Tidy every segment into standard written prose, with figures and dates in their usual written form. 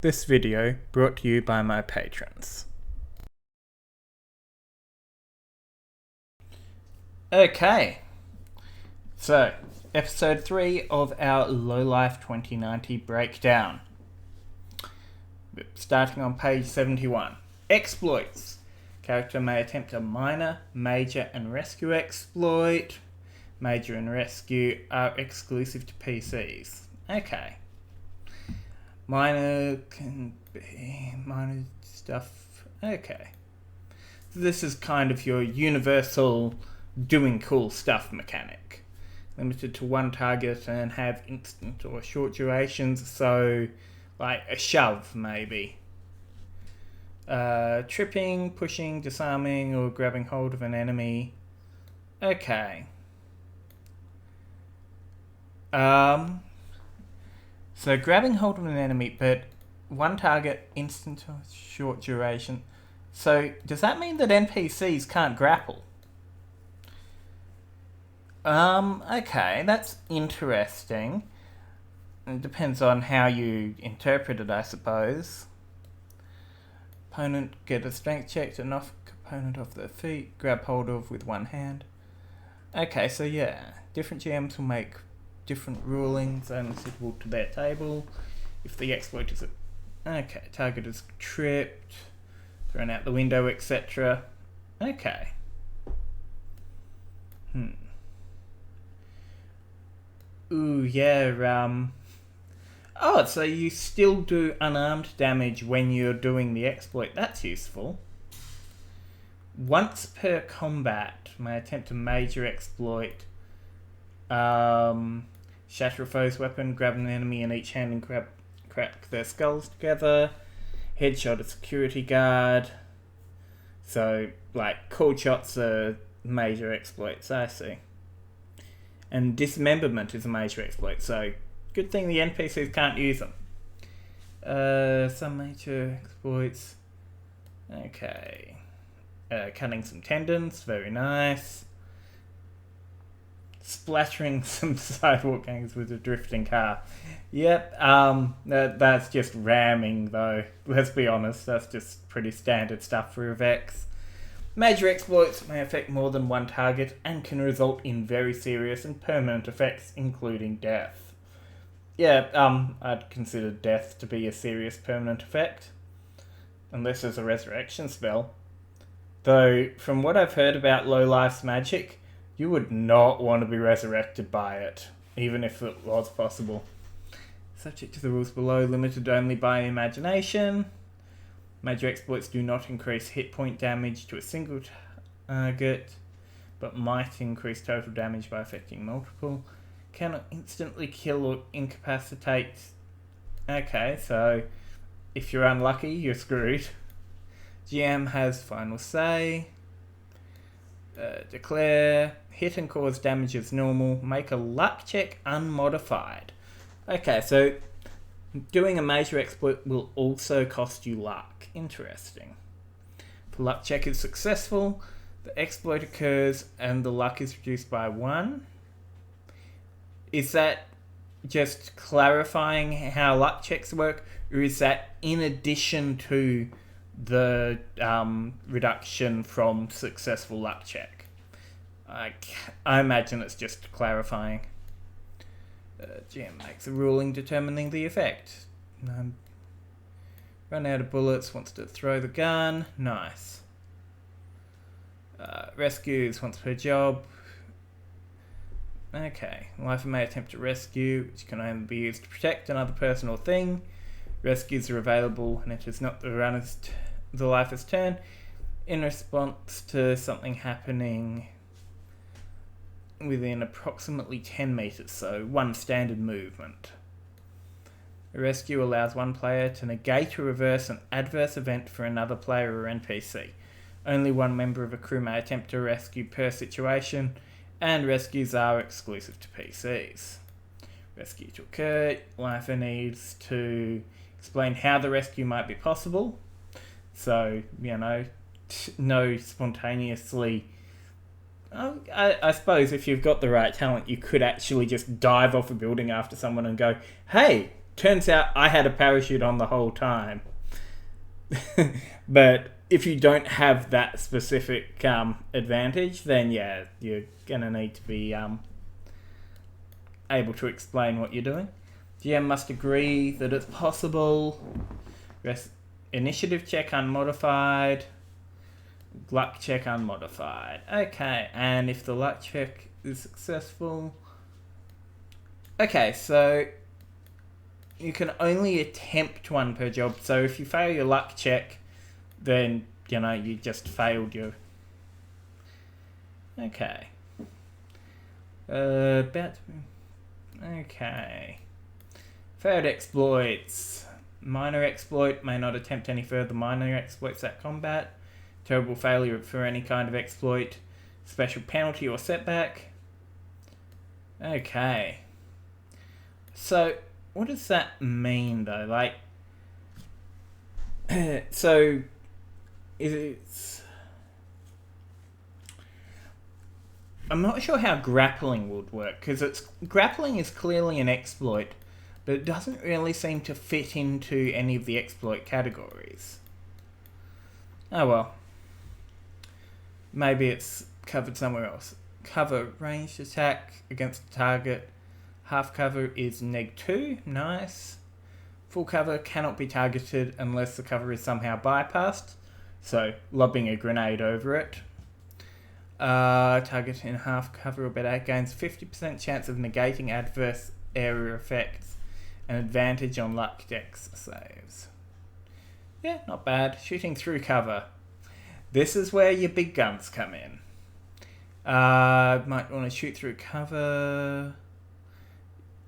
This video brought to you by my patrons. Okay, so episode 3 of our Lowlife 2090 breakdown. Starting on page 71. Exploits. Character may attempt a minor, major and rescue exploit. Major and rescue are exclusive to PCs. Okay. Minor can be minor stuff. Okay. So this is kind of your universal doing cool stuff mechanic. Limited to one target and have instant or short durations, so like a shove maybe. Tripping, pushing, disarming or grabbing hold of an enemy. Okay. So grabbing hold of an enemy, but one target, instant or short duration. So does that mean that NPCs can't grapple? Okay, that's interesting. It depends on how you interpret it, I suppose. Opponent get a strength check to knock opponent off their feet, grab hold of with one hand. Okay, so yeah, different GMs will make different rulings and suitable to their table. If the exploit is target is tripped, thrown out the window, etc. Okay. Ooh, yeah, oh, so you still do unarmed damage when you're doing the exploit. That's useful. Once per combat, may attempt a major exploit. Shatter a foe's weapon, grab an enemy in each hand and crack their skulls together. Headshot a security guard. So, like, cool shots are major exploits, I see. And dismemberment is a major exploit, so good thing the NPCs can't use them. Some major exploits. Okay. Cutting some tendons, very nice. Splattering some sidewalk gangs with a drifting car. Yep, that's just ramming though. Let's be honest, that's just pretty standard stuff for a Vex. Major exploits may affect more than one target and can result in very serious and permanent effects, including death. Yeah, I'd consider death to be a serious permanent effect. Unless there's a resurrection spell. Though, from what I've heard about Lowlife's magic, you would not want to be resurrected by it, even if it was possible. Subject to the rules below, limited only by imagination. Major exploits do not increase hit point damage to a single target, but might increase total damage by affecting multiple. Cannot instantly kill or incapacitate. Okay, so if you're unlucky, you're screwed. GM has final say. Declare. Hit and cause damage as normal. Make a luck check unmodified. Okay, so doing a major exploit will also cost you luck. Interesting. If the luck check is successful, the exploit occurs and the luck is reduced by 1. Is that just clarifying how luck checks work, or is that in addition to the reduction from successful luck check? I imagine it's just clarifying. GM makes a ruling determining the effect. Run out of bullets, wants to throw the gun. Nice. Rescues once per job. Okay. Lifer may attempt to rescue, which can only be used to protect another person or thing. Rescues are available and it is not the lifer's turn in response to something happening within approximately 10 meters, so one standard movement. A rescue allows one player to negate or reverse an adverse event for another player or NPC. Only one member of a crew may attempt a rescue per situation, and rescues are exclusive to PCs. Rescue to occur, lifer needs to explain how the rescue might be possible. So, no spontaneously. I suppose if you've got the right talent, you could actually just dive off a building after someone and go, hey, turns out I had a parachute on the whole time. But if you don't have that specific advantage, then yeah, you're gonna need to be able to explain what you're doing. GM must agree that it's possible. Initiative check unmodified. Luck check unmodified. Okay, and if the luck check is successful... Okay, so you can only attempt one per job. So if you fail your luck check, then, you know, you just failed your... Okay. Okay. Failed exploits. Minor exploit. May not attempt any further minor exploits at combat. Terrible failure for any kind of exploit. Special penalty or setback. Okay. So, what does that mean, though? Like, so, it's... I'm not sure how grappling would work, because grappling is clearly an exploit, but it doesn't really seem to fit into any of the exploit categories. Oh well. Maybe it's covered somewhere else. Cover, ranged attack against the target. Half cover is -2, nice. Full cover cannot be targeted unless the cover is somehow bypassed, so lobbing a grenade over it. Target in half cover or better gains 50% chance of negating adverse area effects and advantage on luck dex saves. Yeah, not bad. Shooting through cover. This is where your big guns come in. Might want to shoot through cover.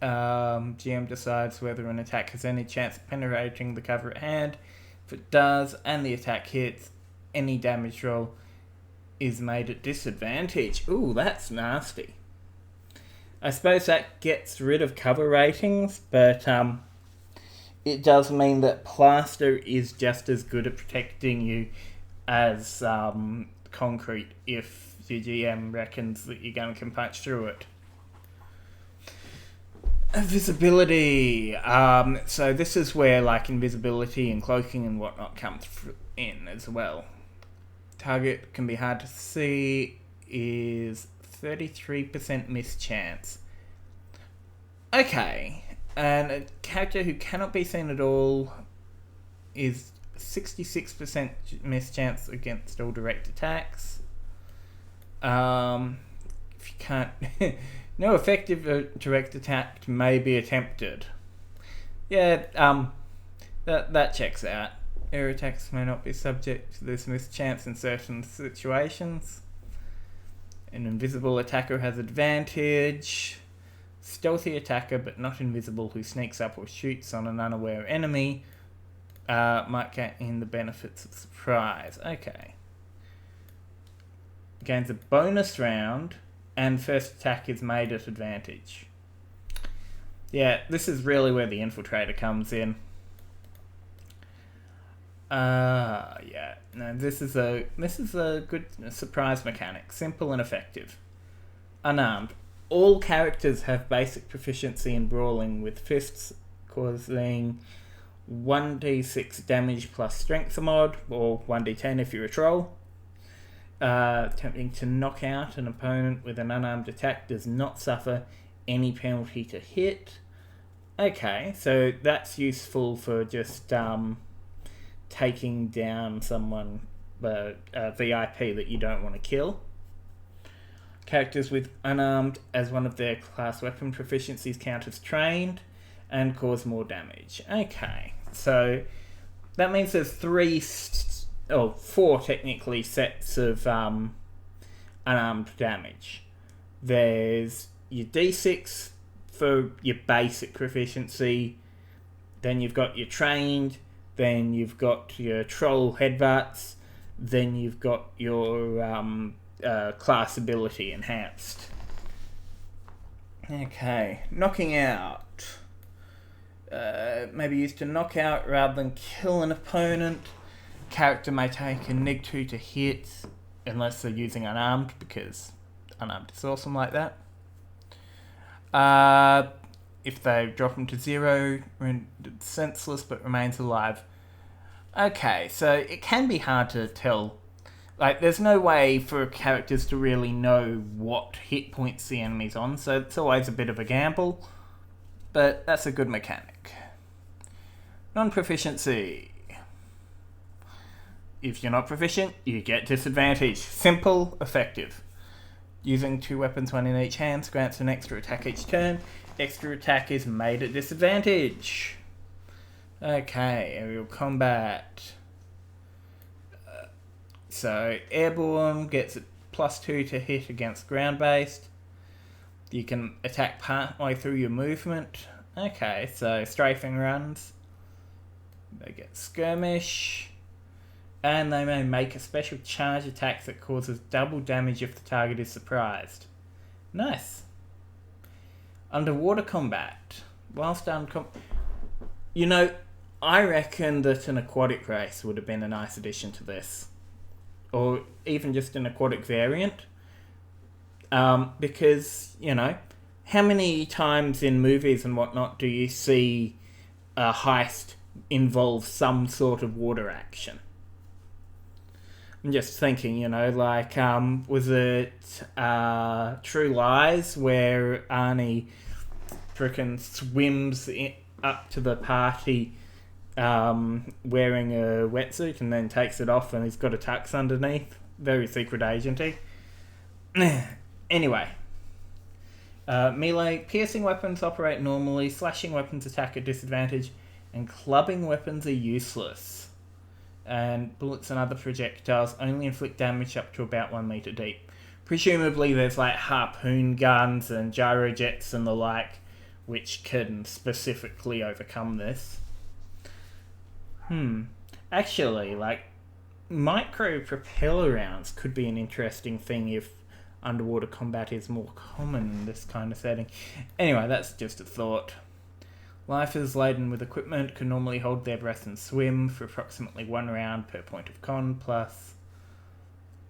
GM decides whether an attack has any chance of penetrating the cover at hand. If it does, and the attack hits, any damage roll is made at disadvantage. Ooh, that's nasty. I suppose that gets rid of cover ratings, but it does mean that plaster is just as good at protecting you as concrete if your GM reckons that your gun can punch through it. Invisibility. So this is where like invisibility and cloaking and whatnot comes in as well. Target can be hard to see is 33% mischance. Okay, and a character who cannot be seen at all is 66% mischance against all direct attacks. If you can't... no effective direct attack may be attempted. Yeah, that checks out. Air attacks may not be subject to this mischance in certain situations. An invisible attacker has advantage. Stealthy attacker, but not invisible, who sneaks up or shoots on an unaware enemy, might gain the benefits of surprise. Okay. Gains a bonus round, and first attack is made at advantage. Yeah, this is really where the infiltrator comes in. Yeah. No, this is a good surprise mechanic. Simple and effective. Unarmed. All characters have basic proficiency in brawling, with fists causing 1d6 damage plus strength mod, or 1d10 if you're a troll. Attempting to knock out an opponent with an unarmed attack does not suffer any penalty to hit. Okay, so that's useful for just taking down someone, a VIP that you don't want to kill. Characters with unarmed as one of their class weapon proficiencies count as trained and cause more damage. Okay, so that means there's four technically sets of unarmed damage. There's your D6 for your basic proficiency, then you've got your trained, then you've got your troll headbutts, then you've got your class ability enhanced. Okay, knocking out. Maybe used to knock out rather than kill an opponent. Character may take a -2 to hit unless they're using unarmed, because unarmed is awesome like that. if they drop them to 0, rendered senseless but remains alive. Okay, so it can be hard to tell. Like, there's no way for characters to really know what hit points the enemy's on, so it's always a bit of a gamble, but that's a good mechanic. Non-proficiency. If you're not proficient, you get disadvantage. Simple, effective. Using 2 weapons, 1 in each hand, grants an extra attack each turn. Extra attack is made at disadvantage. Okay, aerial combat. So, airborne gets a +2 to hit against ground-based. You can attack partway through your movement. Okay, so strafing runs. They get skirmish. And they may make a special charge attack that causes double damage if the target is surprised. Nice. Underwater combat. Whilst you know, I reckon that an aquatic race would have been a nice addition to this. Or even just an aquatic variant. Because, you know, how many times in movies and whatnot do you see a heist involve some sort of water action? I'm just thinking, you know, like, was it True Lies where Arnie frickin' swims up to the party wearing a wetsuit and then takes it off and he's got a tux underneath? Very secret agenty. Anyway. Melee, piercing weapons operate normally, slashing weapons attack at disadvantage, and clubbing weapons are useless. And bullets and other projectiles only inflict damage up to about 1 meter deep. Presumably there's like harpoon guns and gyrojets and the like, which can specifically overcome this. Actually, like, micro propeller rounds could be an interesting thing if underwater combat is more common in this kind of setting. Anyway, that's just a thought. Lifers laden with equipment can normally hold their breath and swim for approximately 1 round per point of con, plus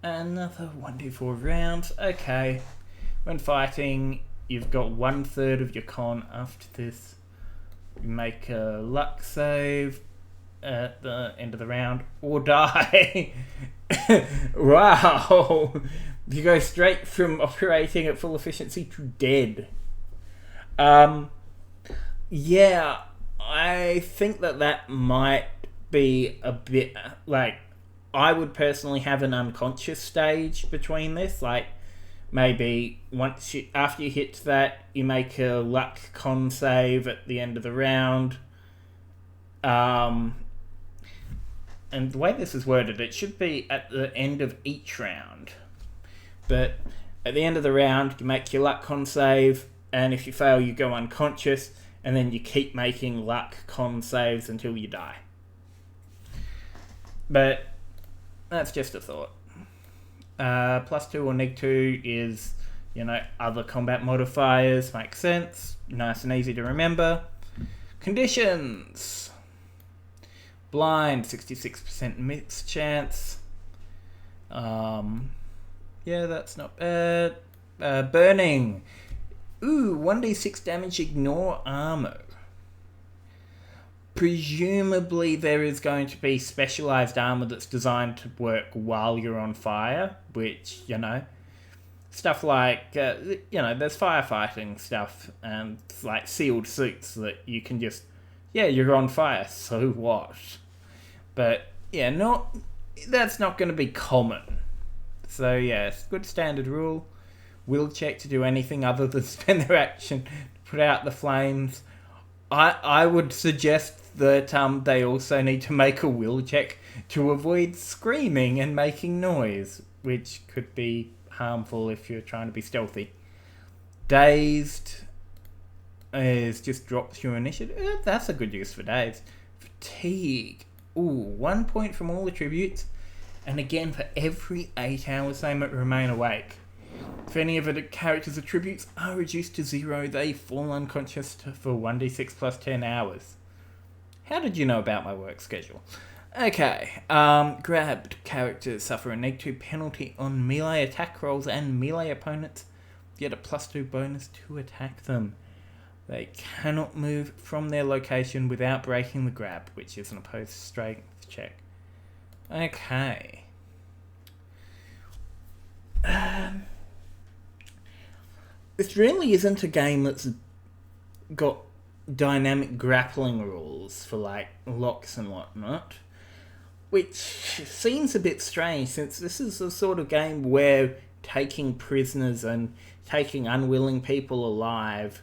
another 1d4 rounds. Okay. When fighting, you've got 1/3 of your con. After this, you make a luck save at the end of the round, or die. Wow. You go straight from operating at full efficiency to dead. Yeah, I think that might be a bit, like, I would personally have an unconscious stage between this, like, maybe after you hit that, you make a luck con save at the end of the round, and the way this is worded, it should be at the end of each round, but at the end of the round, you make your luck con save, and if you fail, you go unconscious, and then you keep making luck con saves until you die. But that's just a thought. +2 or -2 is, you know, other combat modifiers. Makes sense. Nice and easy to remember. Conditions. Blind, 66% miss chance. Yeah, that's not bad. Burning. Ooh, 1d6 damage, ignore armor. Presumably there is going to be specialized armor that's designed to work while you're on fire, which, you know, stuff like, you know, there's firefighting stuff and like sealed suits that you can just, yeah, you're on fire, so what? But, yeah, that's not going to be common. So, yeah, it's a good standard rule. Will check to do anything other than spend their action to put out the flames. I would suggest that they also need to make a will check to avoid screaming and making noise, which could be harmful if you're trying to be stealthy. Dazed is just drops your initiative. That's a good use for dazed. Fatigue. Ooh, 1 point from all attributes, and again for every 8 hours they remain awake. If any of a character's attributes are reduced to 0, they fall unconscious for 1d6 plus 10 hours. How did you know about my work schedule? Okay, grabbed characters suffer a -2 penalty on melee attack rolls and melee opponents get a +2 bonus to attack them. They cannot move from their location without breaking the grab, which is an opposed strength check. Okay. This really isn't a game that's got dynamic grappling rules for like locks and whatnot, which seems a bit strange since this is the sort of game where taking prisoners and taking unwilling people alive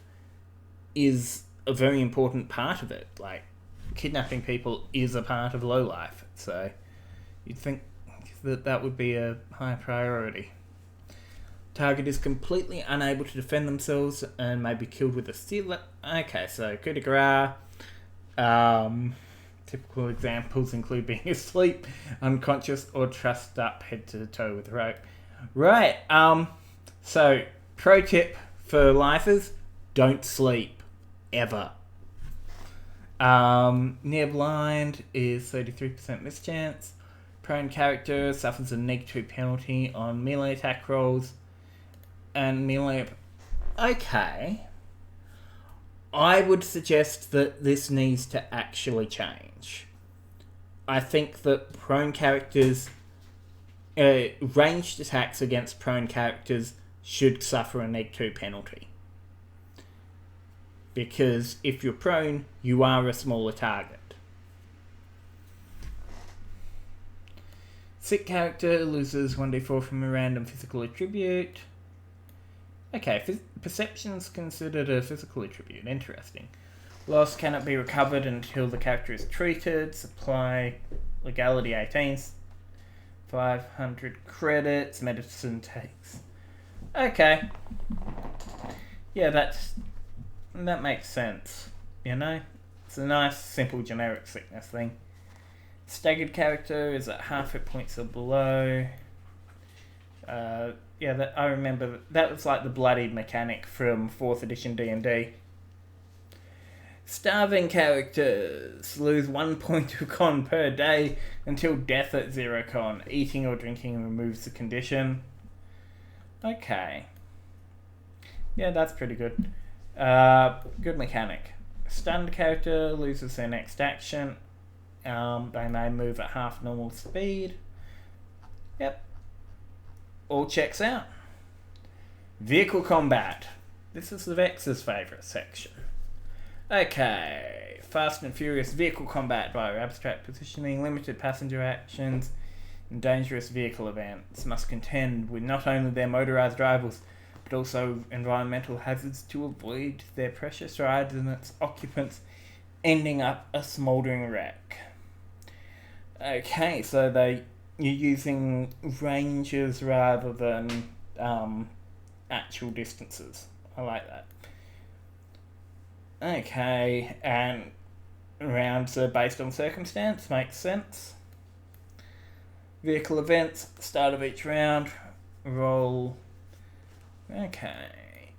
is a very important part of it. Like, kidnapping people is a part of Lowlife, so you'd think that would be a high priority. Target is completely unable to defend themselves and may be killed with a steel. Okay, so coup de grace. Typical examples include being asleep, unconscious, or trussed up head to toe with a rope. Right, so pro tip for lifers, don't sleep. Ever. Near blind is 33% mischance. Prone character suffers a -2 penalty on melee attack rolls. And melee... Okay. I would suggest that this needs to actually change. I think that prone characters... ranged attacks against prone characters should suffer a -2 penalty. Because if you're prone, you are a smaller target. Sick character loses 1d4 from a random physical attribute. Okay, perception's considered a physical attribute. Interesting. Loss cannot be recovered until the character is treated. Supply legality 18. 500 credits. Medicine takes. Okay. Yeah, that makes sense. You know? It's a nice, simple, generic sickness thing. Staggered character is at half hit points or below. Yeah, I remember that was like the bloodied mechanic from 4th edition D&D. Starving characters lose 1 point of con per day until death at 0 con. Eating or drinking removes the condition. Okay. Yeah, that's pretty good. Good mechanic. Stunned character loses their next action. They may move at half normal speed. Yep. All checks out. Vehicle combat. This is the Vex's favourite section. Okay. Fast and Furious vehicle combat via abstract positioning, limited passenger actions, and dangerous vehicle events must contend with not only their motorised rivals, but also environmental hazards to avoid their precious rides and its occupants ending up a smouldering wreck. Okay, so you're using ranges rather than actual distances. I like that. Okay, and rounds are based on circumstance, makes sense. Vehicle events, start of each round, roll. Okay.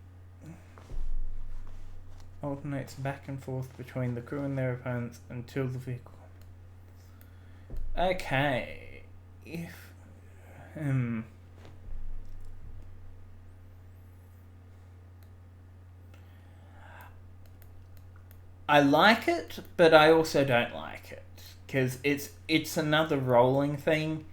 Alternates back and forth between the crew and their opponents until the vehicle. Okay. I like it, but I also don't like it. Because it's another rolling thing,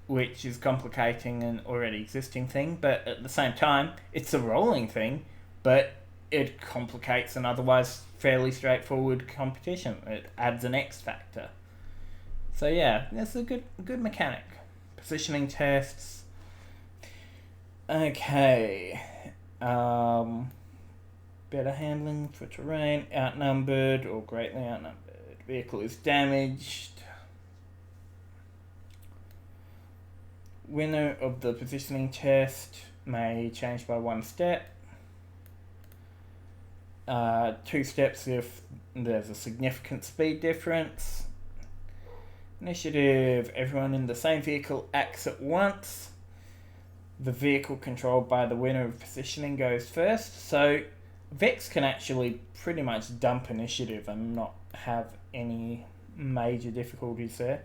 which is complicating an already existing thing, but at the same time, it's a rolling thing, but it complicates an otherwise fairly straightforward competition. It adds an X factor. So yeah, that's a good mechanic. Positioning tests. Okay. Better handling for terrain. Outnumbered or greatly outnumbered. Vehicle is damaged. Winner of the positioning test may change by 1 step. 2 steps if there's a significant speed difference. Initiative, everyone in the same vehicle acts at once. The vehicle controlled by the winner of positioning goes first. So Vex can actually pretty much dump initiative and not have any major difficulties there.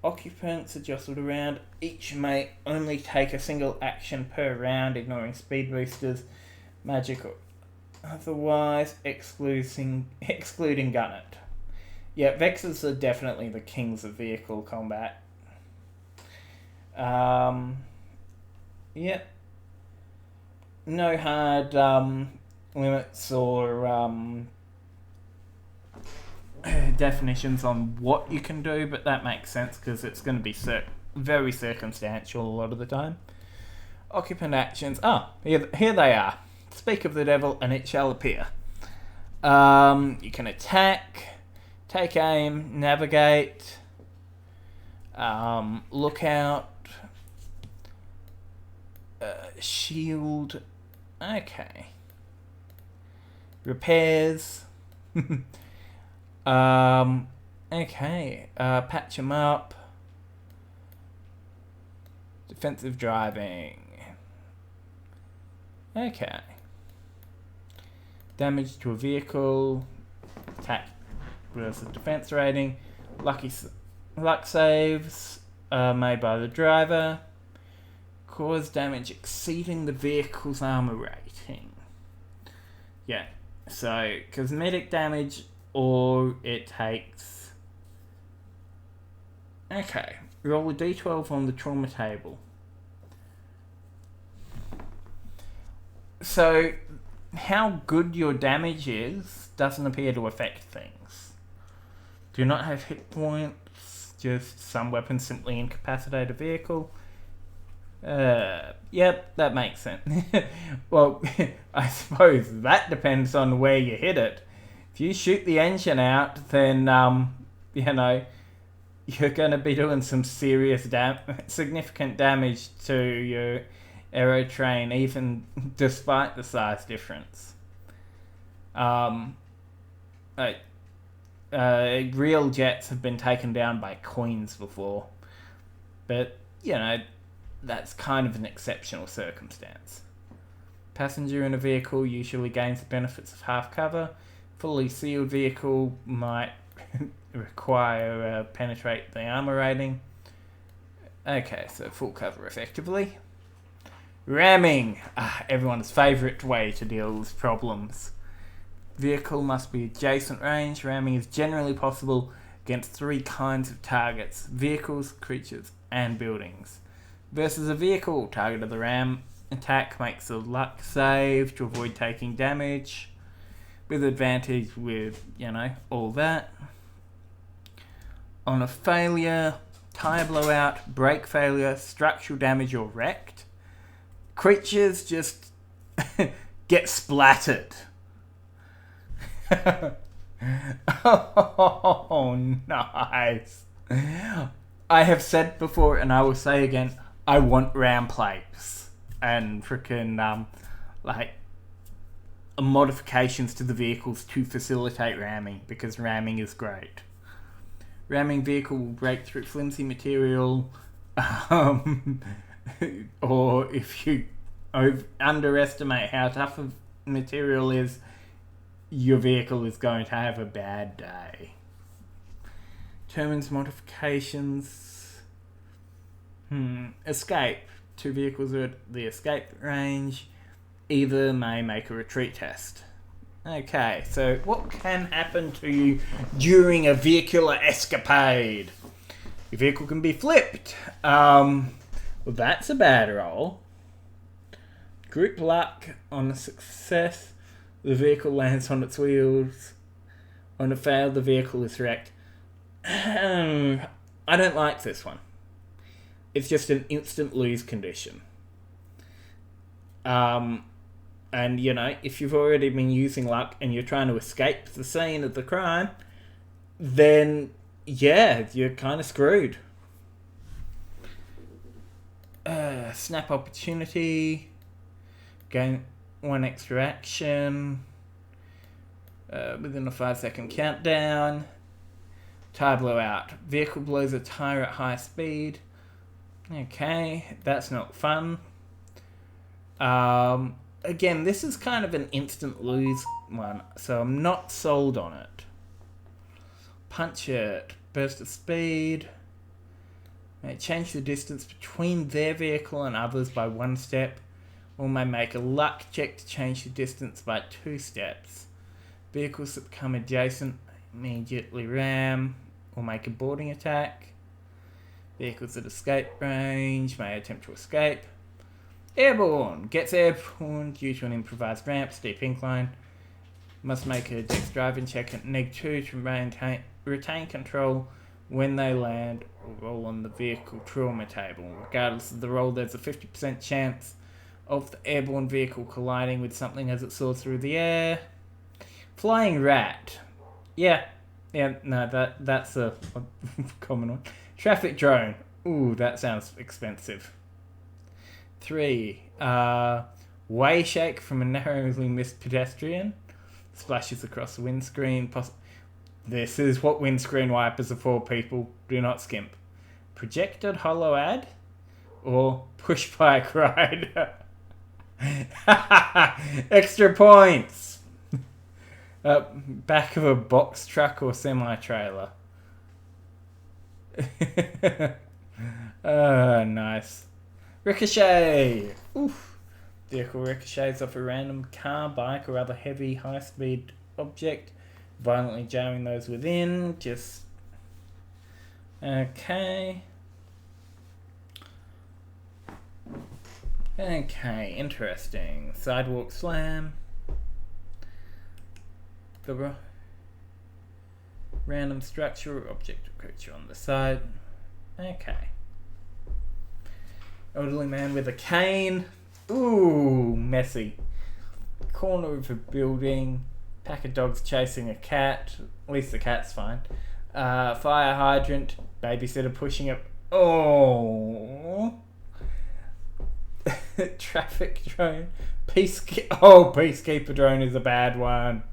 Occupants are jostled around. Each may only take a single action per round, ignoring speed boosters, magic Otherwise, excluding gun it. Yeah, Vexes are definitely the kings of vehicle combat. Yep. No hard limits or definitions on what you can do, but that makes sense because it's going to be very circumstantial a lot of the time. Occupant actions. Here they are. Speak of the devil and it shall appear. You can attack, take aim, navigate, look out, shield. Okay. Repairs. Okay. Patch them up. Defensive driving. Okay. Damage to a vehicle. Attack versus defense rating. Luck saves made by the driver. Cause damage exceeding the vehicle's armor rating. Yeah. So, cosmetic damage, or it takes... Okay. Roll a d12 on the trauma table. So, how good your damage is doesn't appear to affect things. Do not have hit points. Just some weapons simply incapacitate a vehicle. Yep, that makes sense. Well, I suppose that depends on where you hit it. If you shoot the engine out, then, you're going to be doing some serious significant damage to your aerotrain, even despite the size difference. Real jets have been taken down by coins before, but, that's kind of an exceptional circumstance. Passenger in a vehicle usually gains the benefits of half cover. Fully sealed vehicle might require penetrate the armor rating. Okay, so full cover effectively. Ramming! Everyone's favourite way to deal with problems. Vehicle must be adjacent range. Ramming is generally possible against 3 kinds of targets: vehicles, creatures, and buildings. Versus a vehicle, target of the ram attack makes a luck save to avoid taking damage. With advantage with, all that. On a failure, tyre blowout, brake failure, structural damage or wrecked, creatures just get splattered. Oh, nice. I have said before and I will say again, I want ram plates and freaking modifications to the vehicles to facilitate ramming, because ramming is great. Ramming vehicle will break through flimsy material, or if you underestimate how tough a material is, your vehicle is going to have a bad day. Determines modifications. Escape. 2 vehicles are at the escape range. Either may make a retreat test. Okay, so what can happen to you during a vehicular escapade? Your vehicle can be flipped. Well, that's a bad roll. Group luck. On a success, the vehicle lands on its wheels. On a fail, the vehicle is wrecked. I don't like this one. It's just an instant lose condition. And, if you've already been using luck and you're trying to escape the scene of the crime, then, you're kind of screwed. Snap opportunity. Gain 1 extra action. Within a 5-second countdown. Tire blowout. Vehicle blows a tire at high speed. Okay, that's not fun. Again, this is kind of an instant lose one, so I'm not sold on it. Punch it. Burst of speed. Change the distance between their vehicle and others by 1 step. or may make a luck check to change the distance by 2 steps. Vehicles that become adjacent immediately ram or make a boarding attack. Vehicles at escape range may attempt to escape. Airborne gets airborne due to an improvised ramp, steep incline. Must make a dex driving check at -2 to retain control when they land or roll on the vehicle trauma table. Regardless of the roll, there's a 50% chance of the airborne vehicle colliding with something as it soars through the air. Flying rat. That's a common one. Traffic drone. Ooh, that sounds expensive. 3. Way shake from a narrowly missed pedestrian. Splashes across the windscreen. This is what windscreen wipers are for, people. Do not skimp. Projected hollow ad? Or push bike ride? Extra points! Back of a box truck or semi-trailer. Nice. Ricochet! Oof. Vehicle ricochets off a random car, bike, or other heavy, high-speed object, violently jamming those within. Just... Okay. Okay, interesting. Sidewalk slam. The random structure or object or creature on the side. Okay. Elderly man with a cane. Ooh, messy. Corner of a building. Pack of dogs chasing a cat. At least the cat's fine. Fire hydrant. Babysitter pushing it. Oh. Traffic drone. Peacekeeper drone is a bad one.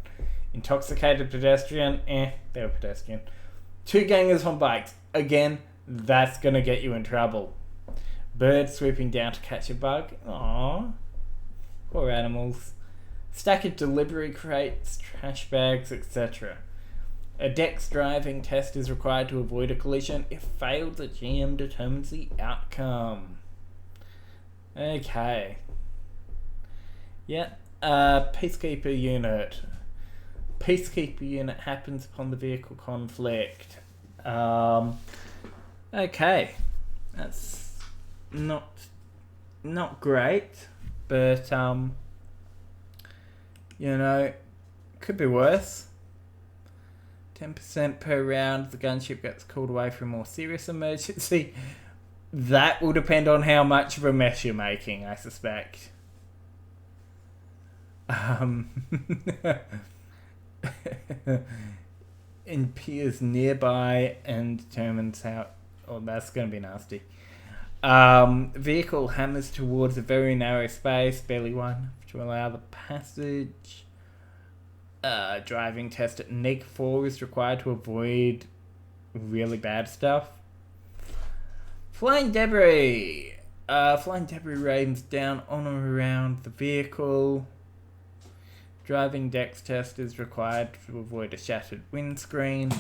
Intoxicated pedestrian. They were pedestrian. 2 gangers on bikes. Again, that's gonna get you in trouble. Bird swooping down to catch a bug. Aww. Poor animals. Stack of delivery crates, trash bags, etc. A dex driving test is required to avoid a collision. If failed, the GM determines the outcome. Okay. Peacekeeper unit. Peacekeeper unit happens upon the vehicle conflict. Okay. That's not great, but could be worse. 10% per round, the gunship gets called away for a more serious emergency. That will depend on how much of a mess you're making, I suspect. Appears nearby and determines how... Oh, that's going to be nasty. Vehicle hammers towards a very narrow space, barely one, to allow the passage. Driving test at -4 is required to avoid really bad stuff. Flying debris. Flying debris rains down on or around the vehicle. Driving dex test is required to avoid a shattered windscreen.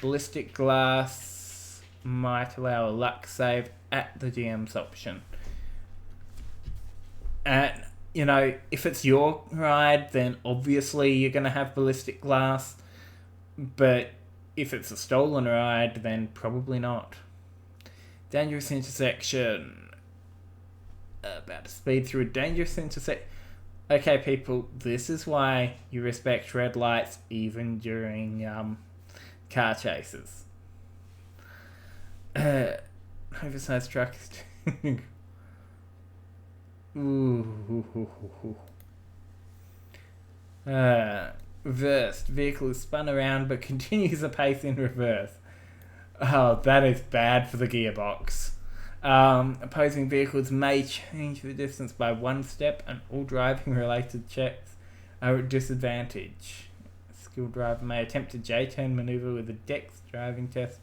Ballistic glass might allow a luck save at the GM's option. And, if it's your ride, then obviously you're going to have ballistic glass. But if it's a stolen ride, then probably not. Dangerous intersection. About to speed through a dangerous intersection. Okay, people, this is why you respect red lights even during car chases. Oversized truck. Reversed. Vehicle is spun around but continues apace in reverse. Oh, that is bad for the gearbox. Opposing vehicles may change the distance by 1 step, and all driving related checks are at disadvantage. A skilled driver may attempt a J-turn maneuver with a dex driving test.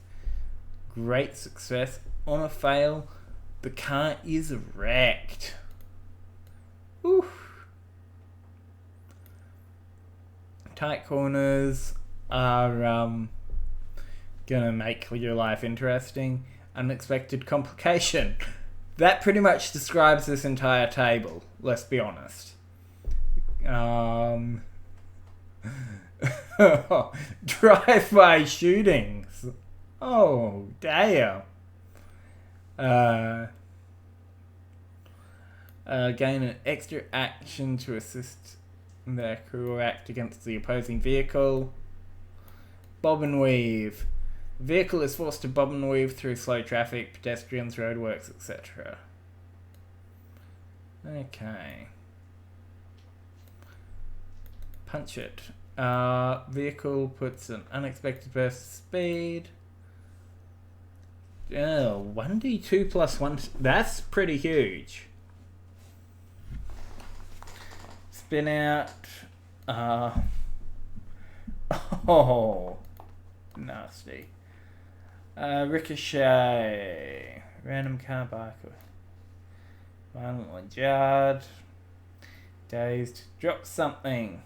Great success. On a fail, the car is wrecked. Oof. Tight corners are gonna make your life interesting. Unexpected complication. That pretty much describes this entire table, let's be honest. Drive-by shootings. Oh, damn. Gain an extra action to assist their crew or act against the opposing vehicle. Bob and weave. Vehicle is forced to bob and weave through slow traffic, pedestrians, roadworks, etc. Okay. Punch it. Vehicle puts an unexpected burst of speed. Oh, 1d2 plus 1. That's pretty huge. Spin out. Oh, nasty. Ricochet. Random car bike. Violent or jarred. Dazed. Drop something.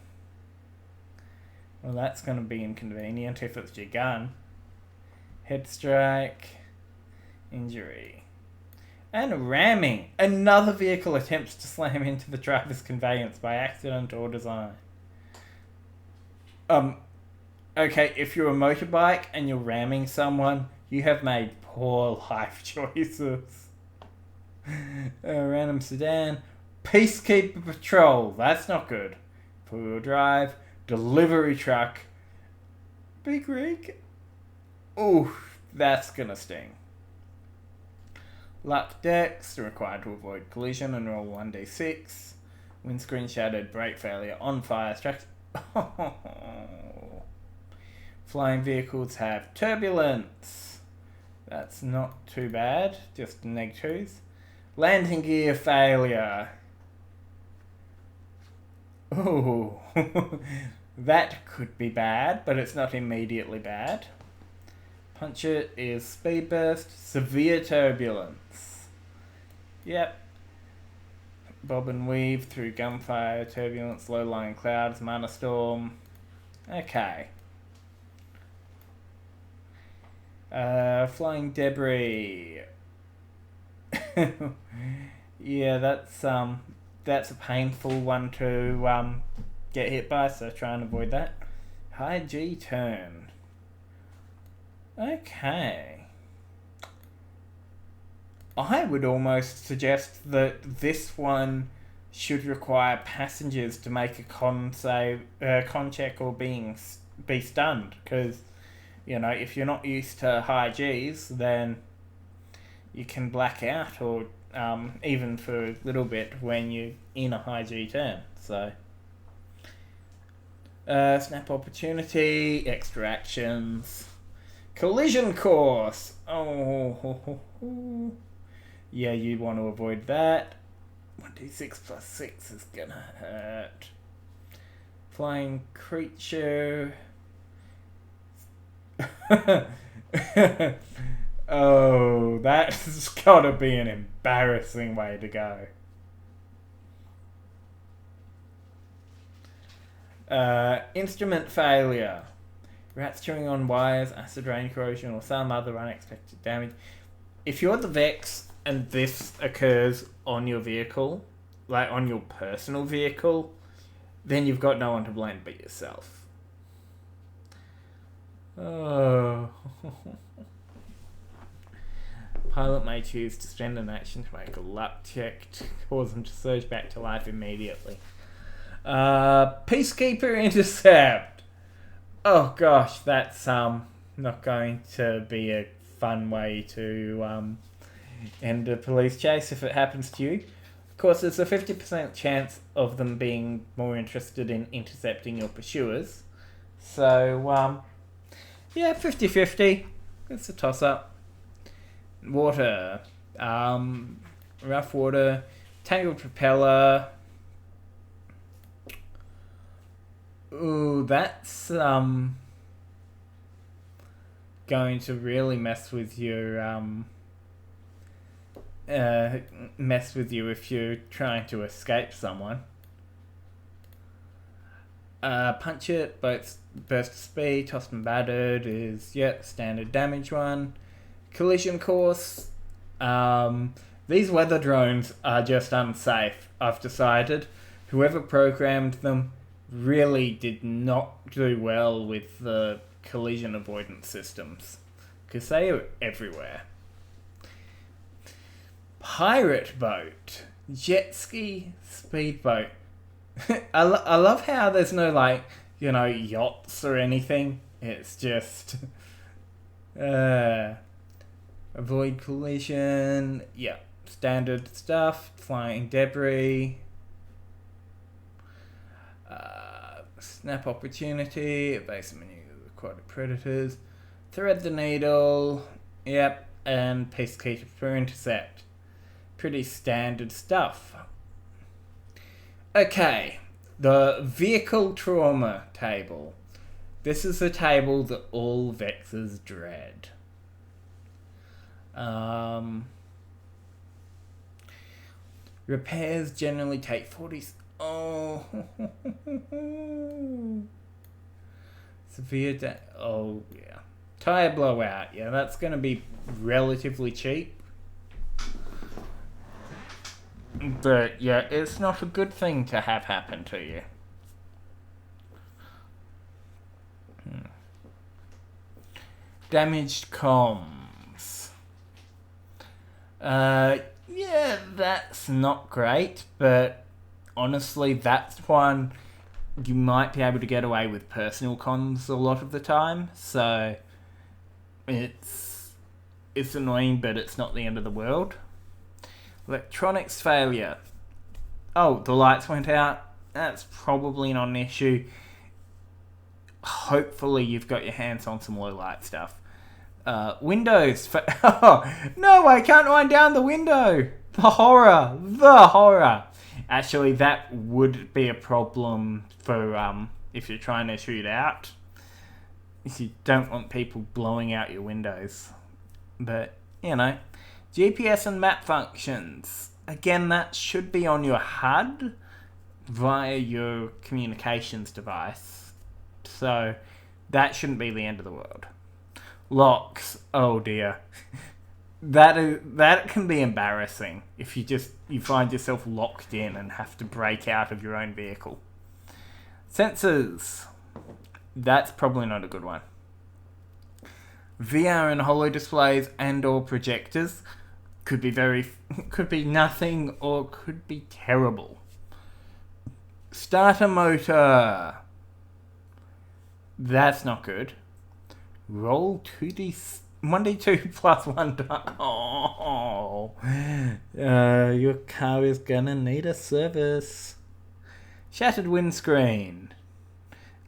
Well, that's going to be inconvenient if it's your gun. Head strike. Injury. And ramming. Another vehicle attempts to slam into the driver's conveyance by accident or design. Okay, if you're a motorbike and you're ramming someone, you have made poor life choices. Random sedan. Peacekeeper patrol. That's not good. Four-wheel drive. Delivery truck. Big rig. Ooh, that's gonna sting. Luck dex, required to avoid collision and roll 1d6. Windscreen shattered, brake failure, on fire, structure. Flying vehicles have turbulence. That's not too bad, just -2s. Landing gear failure. Ooh, that could be bad, but it's not immediately bad. Punch it is speed burst, severe turbulence. Yep. Bob and weave through gunfire, turbulence, low-lying clouds, mana storm. Okay. Flying debris. Yeah, that's a painful one to get hit by, so try and avoid that. High G turn. Okay. I would almost suggest that this one should require passengers to make a con check or be stunned, because, you know, if you're not used to high Gs, then you can black out, or even for a little bit when you're in a high G turn. So, snap opportunity, extra actions. Collision course. Oh, yeah, you want to avoid that. 1d6 plus 6 is gonna hurt. Flying creature. Oh, that's gotta be an embarrassing way to go. Instrument failure. Rats chewing on wires, acid rain, corrosion, or some other unexpected damage. If you're the Vex and this occurs on your vehicle, like on your personal vehicle, then you've got no one to blame but yourself. Oh. Pilot may choose to spend an action to make a luck check to cause them to surge back to life immediately. Peacekeeper intercept. Oh gosh, that's not going to be a fun way to end a police chase if it happens to you. Of course, there's a 50% chance of them being more interested in intercepting your pursuers. So, yeah, 50-50. It's a toss-up. Water. Rough water. Tangled propeller. Ooh, that's going to really mess with your if you're trying to escape someone. Punch it, burst speed, tossed and battered is standard damage one. Collision course. These weather drones are just unsafe, I've decided. Whoever programmed them really did not do well with the collision avoidance systems, because they are everywhere. Pirate boat, jet ski, speedboat. I love how there's no, like, yachts or anything. It's just avoid collision. Yeah, standard stuff. Flying debris. Snap opportunity. Evasive menu aquatic predators. Thread the needle. Yep, and peacekeeper for intercept. Pretty standard stuff. Okay, the vehicle trauma table. This is the table that all vexers dread. Repairs generally take 40... Oh. Severe oh, yeah. Tire blowout. Yeah, that's going to be relatively cheap. But, yeah, it's not a good thing to have happen to you. Damaged comms. Yeah, that's not great, but honestly, that's one you might be able to get away with personal comms a lot of the time, so it's annoying, but it's not the end of the world. Electronics failure. Oh, the lights went out. That's probably not an issue. Hopefully you've got your hands on some low light stuff. Windows. Oh, no, I can't wind down the window. The horror. Actually, that would be a problem for if you're trying to shoot out. If you don't want people blowing out your windows. But, GPS and map functions. Again, that should be on your HUD via your communications device. So, that shouldn't be the end of the world. Locks. Oh dear. That can be embarrassing if you find yourself locked in and have to break out of your own vehicle. Sensors. That's probably not a good one. VR and holo displays and or projectors could be nothing or could be terrible. Starter motor. That's not good. Roll 1D2 plus 1 die. Oh. Your car is gonna need a service. Shattered windscreen.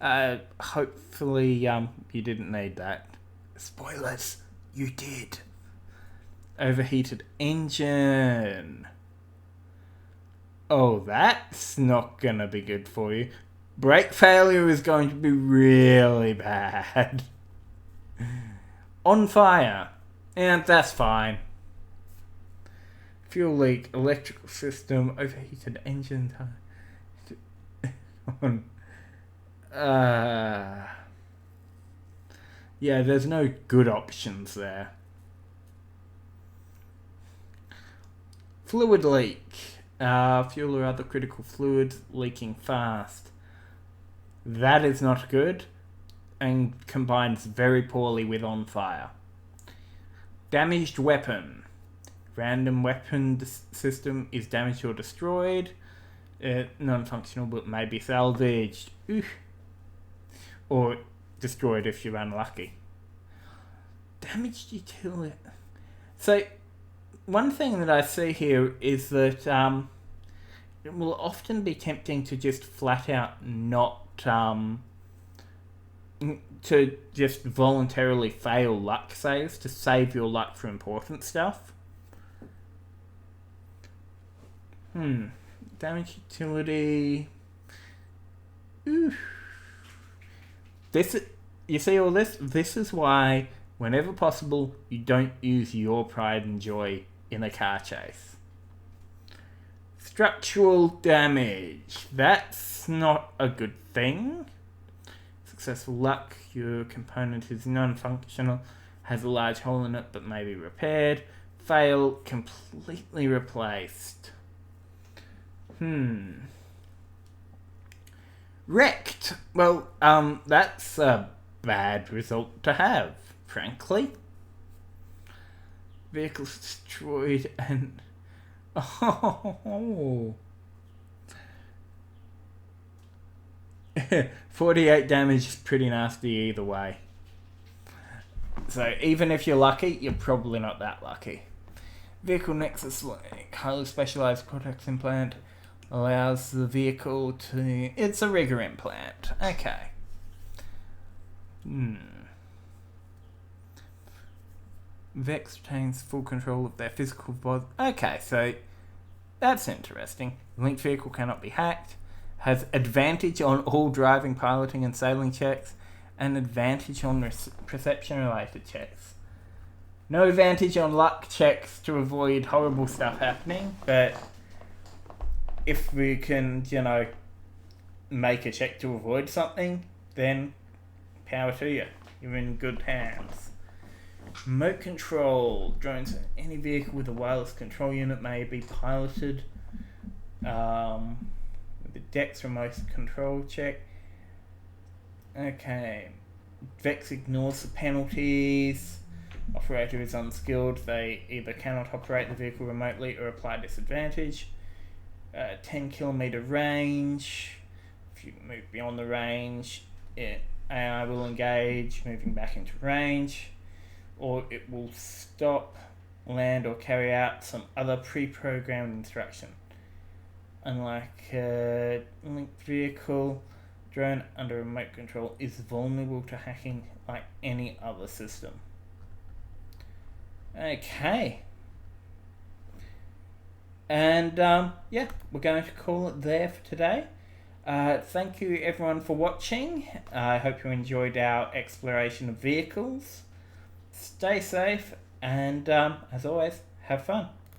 Hopefully, you didn't need that. Spoilers, you did. Overheated engine. Oh, that's not gonna be good for you. Brake failure is going to be really bad. On fire. And that's fine. Fuel leak, electrical system, overheated engine time. Yeah, there's no good options there. Fluid leak. Fuel or other critical fluids leaking fast. That is not good and combines very poorly with on fire. Damaged weapon. Random weapon system is damaged or destroyed. Non-functional but may be salvaged. Oof. Or destroyed if you're unlucky. Damaged utility. So, one thing that I see here is that it will often be tempting to just flat out not to just voluntarily fail luck saves to save your luck for important stuff. Damage utility. Oof. You see all this? This is why, whenever possible, you don't use your pride and joy in a car chase. Structural damage. That's not a good thing. Successful luck. Your component is non-functional, has a large hole in it but may be repaired. Fail, completely replaced. Wrecked. Well, that's a bad result to have, frankly. Vehicles destroyed and... Oh. 48 damage is pretty nasty either way. So even if you're lucky, you're probably not that lucky. Vehicle Nexus Link, highly specialized cortex implant, allows the vehicle to... It's a rigor implant. Okay. Vex retains full control of their physical body. Okay, so that's interesting. Linked vehicle cannot be hacked. Has advantage on all driving, piloting, and sailing checks, and advantage on perception-related checks. No advantage on luck checks to avoid horrible stuff happening, but if we can, make a check to avoid something, then power to you. You're in good hands. Remote control. Drones. Any vehicle with a wireless control unit may be piloted. With the Dex remote control check. Okay. Vex ignores the penalties. Operator is unskilled. They either cannot operate the vehicle remotely or apply disadvantage. 10 kilometer range. If you move beyond the range, AI will engage, moving back into range. Or it will stop, land, or carry out some other pre-programmed instruction. Unlike a linked vehicle, drone under remote control is vulnerable to hacking like any other system. Okay. And we're going to call it there for today. Thank you everyone for watching. I hope you enjoyed our exploration of vehicles. Stay safe and, as always, have fun.